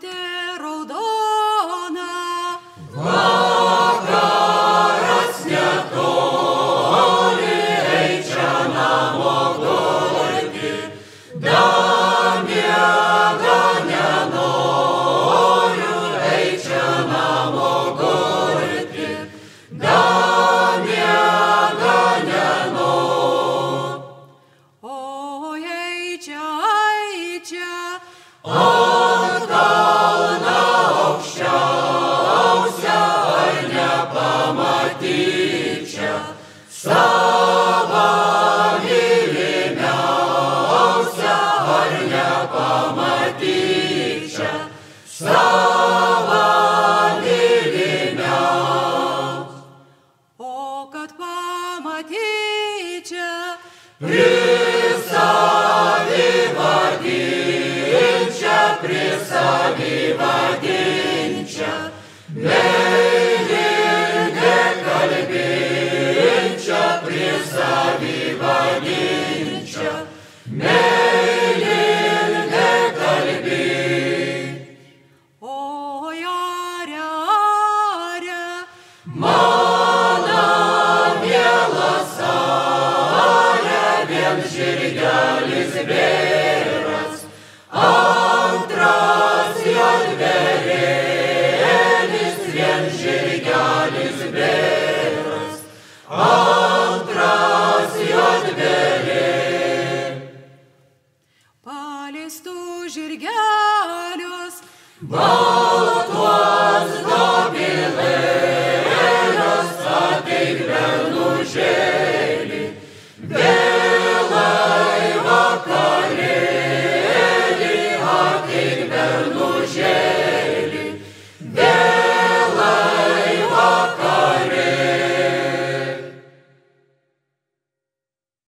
Eglutė raudona, vakaras netoli, eik čia namo gulti, damiega nenoriu, eik čia namo gulti, damiega nenoriu. oi eičia, Ant kalno aukščiausia, ar nepamatyčia savo mylimiausia, ar nepamatyčia savo mylimiausia. o kad pamatyčia, Prisavivadinčia, meilingai kalbinčia, prisavivadinčia, meilingai kalbinčia. oi are, Mano mielas are, vien žirgelis bėras, antras juodbėrėlis, vien žirgelis bėras, antras juodbėrėlis. paleistų žirgelius, Baltuos dobilėlius, ateik bernužėlį, vėlai vakarėlį, ateik bernužėlį.